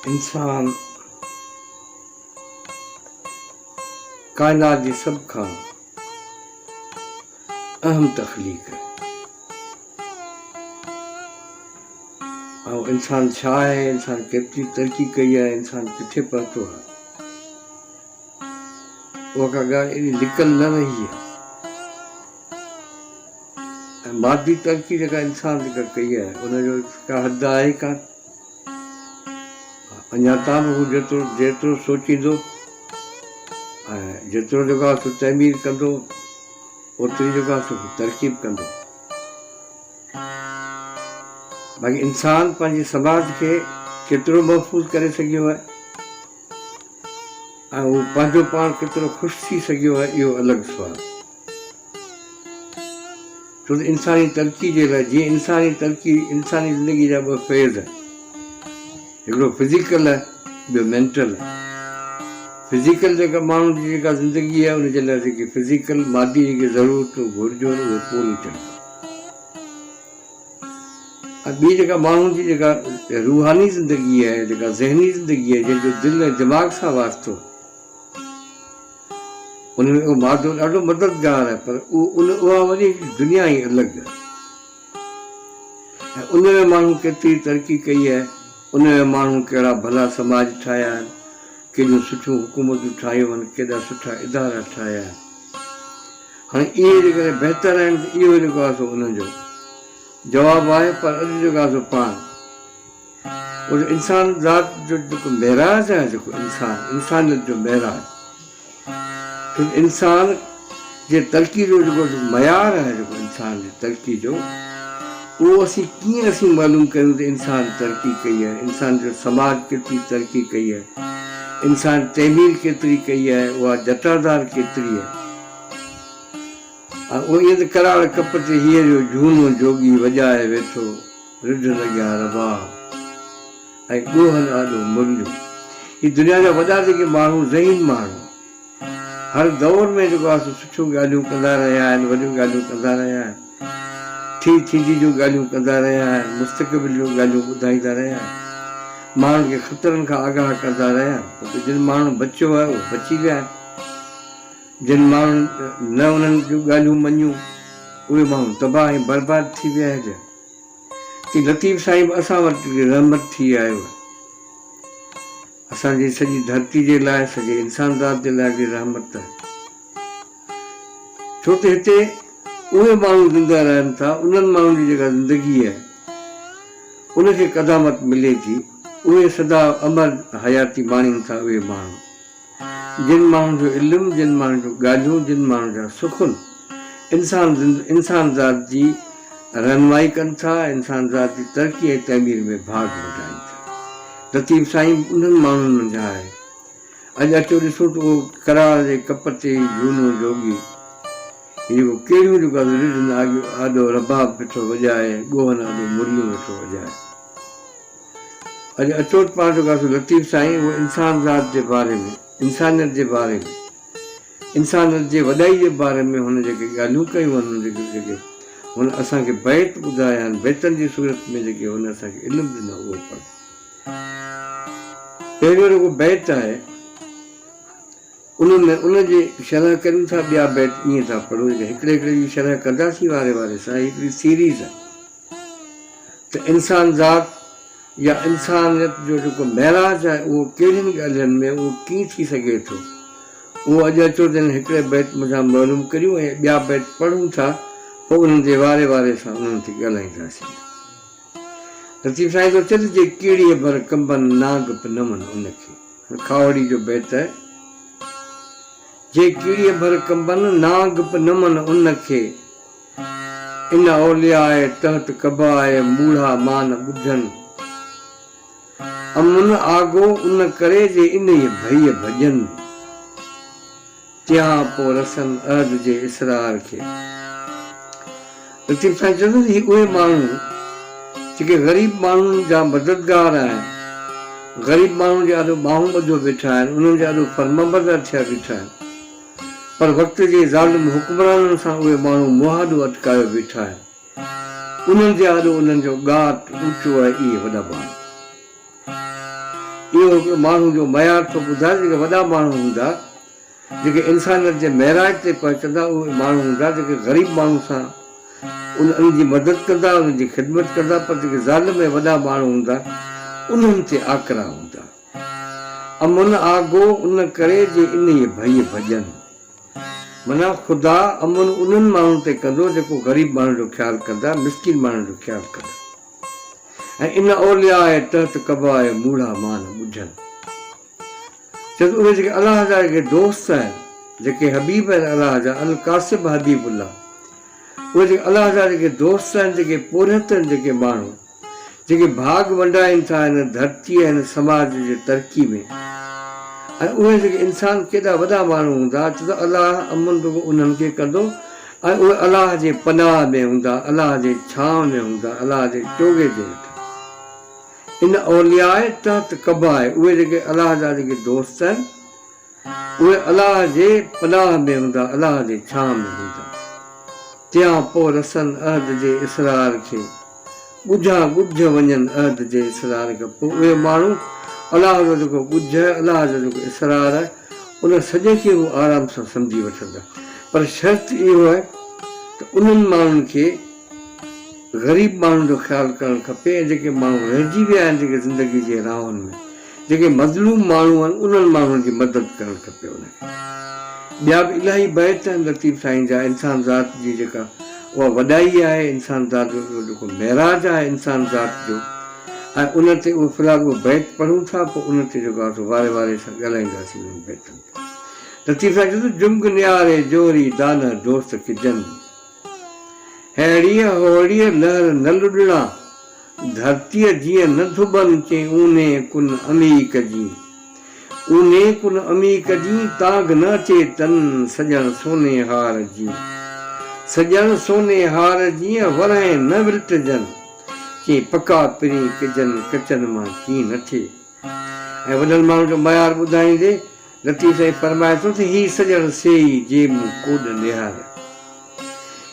इंसान कायनात जी सब खां अहम तख्लीक है। और इंसान छा है, इंसान केतरी तरक्की कई है, इंसान किथे पहुतो है, वो का ॻाल्हि एॾी लिकल न रही है। मादी तरक्की जेका इंसान जेका कई है उनजो का हद आहे कान। अञा तां बि हू जेतिरो सोचींदो ऐं जेतिरो जेको आहे सो तहमीर कंदो, ओतिरी जेको आहे सो तरक़ी बि कंदो। बाक़ी इंसान पंहिंजे समाज खे केतिरो महफ़ूज़ करे सघियो आहे ऐं उहो पंहिंजो पाण केतिरो ख़ुशि थी सघियो आहे, इहो अलॻि सुवालु। छो त इंसानी तरक़ी जे लाइ जीअं इंसानी तरक़ी इंसानी ज़िंदगी जा ॿ फेज़ आहिनि, हिकिड़ो फिज़िकल आहे, ॿियो मेंटल आहे। फिज़िकल जेका माण्हू जी जेका ज़िंदगी आहे उनजे लाइ जेकी फिज़िकल मादी जेकी ज़रूरतूं घुरिजूं आहिनि उहे पूरियूं थियनि। ऐं ॿी जेका माण्हू जी जेका रूहानी ज़िंदगी आहे, जेका ज़हनी ज़िंदगी आहे, जंहिंजो दिलि ऐं दिमाग़ सां वास्तो, उनमें उहो मादो ॾाढो मददगार आहे, पर उहा वरी दुनिया ई अलॻि आहे। ऐं उनमें माण्हू केतिरी तरक़ी कई आहे, उनमें माण्हू कहिड़ा भला समाज ठाहिया आहिनि, केॾियूं सुठियूं हुकूमतूं ठाहियूं आहिनि, केॾा सुठा इदारा ठाहिया आहिनि। हाणे इहे जेकॾहिं बहितर आहिनि त इहो जेको आहे सो उन्हनि जो जवाबु आहे। पर अॼु जेको आहे सो पाण उहो इंसान ज़ात जो जेको महराज आहे, जेको इंसानियत जो महराज, छो इंसान जे तरक़ी जो जेको मयार आहे, जेको इंसान जी तरक़ी जो, उहो असीं कीअं मालूम कयूं त इंसान तरक़ी कई आहे, इंसान जो समाज केतिरी तरक़ी कई आहे, इंसान तहमीर केतिरी कई आहे, उहा जटादार केतिरी आहे। उहो ईअं त कराड़ कप ते हीअ जो झूनो जोगी वॼाए वेठो, रिढ लॻिया रबाब ऐं ॻोहनि ॾाढो मुरलियो। हीअ दुनिया जा वॾा जेके माण्हू, ज़हीन माण्हू, हर दौर में जेको आहे सुठियूं ॻाल्हियूं कंदा रहिया आहिनि, वॾियूं ॻाल्हियूं कंदा रहिया आहिनि, थींदी जूं ॻाल्हियूं कंदा रहिया आहिनि, मुस्तक़बिल जूं ॻाल्हियूं ॿुधाईंदा रहिया आहिनि, माण्हुनि खे ख़तरनि खां आगाह कंदा रहिया आहिनि। जिन माण्हू बचियो आहे उहे बची विया आहिनि, जिन माण्हुनि न उन्हनि जूं ॻाल्हियूं मञियूं उहे माण्हू तबाह ऐं बर्बाद थी विया आहिनि। कि लतीफ़ साईं बि असां वटि रहमत थी आयो आहे, असांजी सॼी धरती जे लाइ, सॼे इंसान ज़ात जे लाइ बि रहमत आहे। छो त हिते उहे माण्हू ज़िंदा रहनि था, उन्हनि माण्हुनि जी जेका ज़िंदगी आहे उनखे क़दामत मिले थी, उहे सदा अमर हयाती माणीनि था। उहे माण्हू जिन माण्हुनि जो इल्मु, जिन माण्हुनि जूं ॻाल्हियूं, जिन माण्हुनि जा सुखुन इंसान ज़ात जी रहनुमाई कनि था, इंसान ज़ात जी तरक़ी ऐं तहमीर में भाग वधाइनि था। लतीफ़ साईं उन्हनि माण्हुनि जा आहे। अॼु अचो ॾिसो त उहो करार जे कप ते झूनो जोगी जेको कहिड़ियूं जेको आहे आॾो रबाब वेठो वॼाए, ॻोहनि आॾो मुरलियूं वेठो वॼाए। अॼु अचो त पाण जेको आहे लतीफ़ साईं उहो इंसान ज़ात जे बारे में, इंसानियत जे बारे में, इंसानियत जे वॾाई जे बारे में हुन जेके ॻाल्हियूं कयूं आहिनि, जेके हुन असांखे बैत ॿुधाया आहिनि, बैतनि जी सूरत में जेके हुन असांखे इल्मु ॾिनो उहो पढ़। पहिरियों जेको बैत आहे उनमें उनजे शरह कयूं था, ॿिया बैत ईअं था पढ़ो, हिकिड़े जी शरह कंदासीं वारे सां। हिकिड़ी सीरीज़ आहे त इंसान ज़ात या इंसानियत जो जेको महराज आहे उहो कहिड़ियुनि ॻाल्हियुनि में, उहो कीअं थी सघे थो, उहो अॼु अचो त हिकिड़े बैत मुंहिंजा मालूम करियूं ऐं ॿिया बैत पढ़ूं था, पोइ उन्हनि जे वारे सां उन्हनि खे ॻाल्हाईंदासीं। लतीफ़ साईं थो चए जे कीड़ीअ भर कंबनि नाग बि न मन उनखे। खावड़ी जो बैत आहे, जे कीड़ीअ भर कंबनि नाग बि न मन उनखे, इन औलियाए तहत कबाए मूढ़ा मान ॿुधनि, अमुन आगो उन करे जे इन भई भॼन, त्यां पोइ रसन अहद जे इसरार खे। लतीफ़ साईं चवंदो ही उहे माण्हू जेके ग़रीब माण्हुनि जा मददगार आहिनि, ग़रीब माण्हुनि जे ॾाढो ॿाहूं ॿधो वेठा आहिनि, उन्हनि जा ॾाढो फर्मबरदार थिया वेठा आहिनि, पर वक़्त जे ज़ालिम हुक्मराननि सां उहे माण्हू मुहादो अटकायो वेठा आहिनि। उन्हनि जे ॾाढो उन्हनि जो ॻाट ऊचो आहे। इहे वॾा माण्हू इहो हिकिड़ो माण्हू जो मयार थो ॿुधाए। जेके वॾा माण्हू हूंदा जेके इंसानियत जे महराज ते पहुचंदा उहे माण्हू हूंदा जेके ग़रीब माण्हू सां उनजी मदद कंदा, उनजी ख़िदमत कंदा। पर जेके ज़ालिम ऐं वॾा माण्हू हूंदा उन्हनि ते आकरा हूंदा। अमन आगो उन करे जे इन भई भॼनि। माना ख़ुदा अमन उन्हनि माण्हुनि ते कंदो जेको ग़रीब माण्हू जो ख़्यालु कंदा, मिसकिन माण्हू जो ख़्यालु कंदा। ऐं इन औलिया आहे तहत कबा आहे मूढ़ा मान ॿुझनि। चए उहे जेके अलाह जा जेके दोस्त आहिनि, जेके हबीब आहिनि अलाह जा, अल कासिब हबीबुल्लाह, उहे जेके अलाह जा जेके दोस्त आहिनि, जेके पोरहत आहिनि, जेके माण्हू जेके भाग वंडाइनि था हिन धरती ऐं हिन समाज जे तरक़ी में। ऐं उहे जेके इंसान केॾा वॾा माण्हू हूंदा त अलाह अमन रुगो उन्हनि खे कंदो। ऐं उहे अलाह जे पनाह में हूंदा, अलाह जे छांव में हूंदा, अलाह जे चोगे जे हेठि। इन औलिया आहे तहत कबा आहे, उहे जेके अलाह जा जेके दोस्त आहिनि उहे अलाह जे पनाह में हूंदा, अलाह जे छांव में हूंदा। तियां पोइ रसनि अहद जे इसरार खे, ॿुझा ॻुझ वञनि अहद जे इसरार खां पोइ। उहे माण्हू अलाह जो जेको ॻुझ आहे, अलाह जो जेको इसरार आहे, उन सॼे खे उहे आराम सां सम्झी वठंदा। पर शर्त इहो आहे त उन्हनि माण्हुनि खे ग़रीब माण्हुनि जो ख़्यालु करणु खपे। ऐं जेके माण्हू रहिजी विया आहिनि जेके ज़िंदगी जे राहनि में, जेके मज़लूम माण्हू आहिनि, उन्हनि माण्हुनि जी मदद करणु खपे उनखे। ॿिया बि इलाही बैत आहिनि लतीफ़ साईं जा इंसान ज़ात जी, जेका उहा वॾाई आहे इंसान ज़ात जो जेको महराज आहे इंसान ज़ात जो। ऐं उन ते उहो फ़िलहालु उहो बैत पढ़ूं था, पोइ उन ते जेको आहे सो वारे वारे सां ॻाल्हाईंदासीं उन्हनि बैतनि ते। लतीफ़ साईं चवंदो जुंग नियारे जोरी दान दोस्त खे जन, हैड़ीअ होड़ीअ लहर न लुॾणा, धरतीअ जीअं न धुबनि चई ऊने कुन अमीक जी, ऊने कुन अमीक जी ताग न अचे तन सॼण सोने हार जी, सॼण सोने हार जीअं वरहे न विलटजनि, चई पका पिरी किजन कचनि मां कीअं न थिए। ऐं वॾनि माण्हू जो मयार ॿुधाईंदे लतीफ़ साईं फरमाए थो त ही सॼण सेई जे मूं कोॾ निहारिया,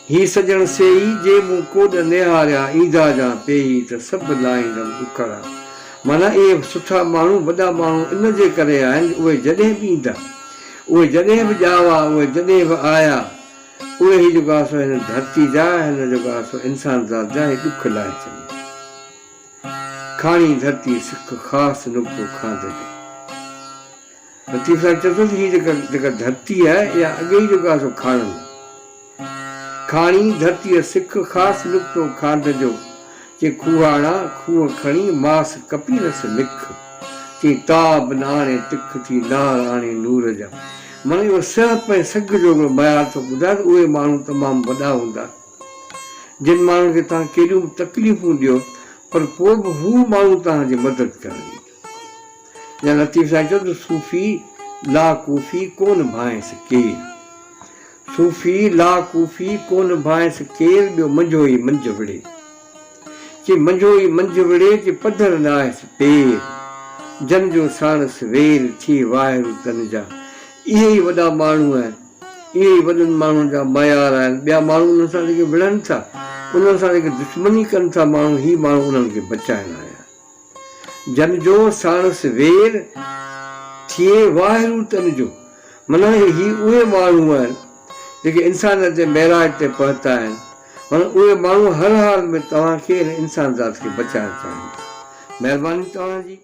ही सॼण सेई जे मूं कोॾ निहारिया, ईंदा जा पेई त सभु लाहींदमि उखड़ा। माना इहे सुठा माण्हू वॾा माण्हू इन जे करे आहिनि, उहे जॾहिं बि ईंदा, उहे जॾहिं बि ॼावा, उहे जॾहिं बि आया, उहे ई जेको आहे सो हिन धरती जा, हिन जेको आहे सो इंसान ज़ात जा ॾुख लाहे छॾे। खाणी धरती सिख ख़ासि नुक़्तो खांद जो। लतीफ़ साईं चए थो हीअ जेका धरती आहे इहा अॻे ई जेको आहे सो खाणनि, खाणी धरतीअ सिख ख़ासि नुक़्तो खांद जो, चई खूहाणा खूह खणी मास कपीरस मिख, चई ताब न आणे तिख थी नार आणे नूर जा। माना इहो सिहत ऐं सग जो हिकिड़ो मयार थो ॿुधाए। उहे माण्हू तमामु वॾा हूंदा जिन माण्हुनि खे तव्हां केॾियूं बि तकलीफ़ूं ॾियो, पर पोइ बि हू माण्हू तव्हांजी मदद करणी। या लतीफ़ साईं चयो त सूफ़ी ला कूफ़ी कोन भांइसि केरु, सूफ़ी ला कूफ़ी कोन भांइसि केरु, ॿियो मंझो ई मंझ विड़े, चई मंझो ई मंझ विड़े, चई पधर न आहेसि पेर, जन जो साणस वेर थी वाहिरू तन जा। इहे ई वॾा माण्हू आहिनि, इहे ई वॾनि माण्हुनि जा मयार आहिनि। ॿिया माण्हू उन्हनि सां जेके विढ़नि था, उन्हनि सां जेके दुश्मनी कनि था माण्हू, ही माण्हू उन्हनि खे बचाइण आया। जन जो साणस वेर थिए वाहिरू तन जो, माना ही उहे माण्हू आहिनि जेके इंसानियत जे महराज ते पहुता आहिनि। माना उहे माण्हू हर हाल में तव्हांखे इंसान ज़ात खे बचाइण चाहिनि। महिरबानी तव्हांजी।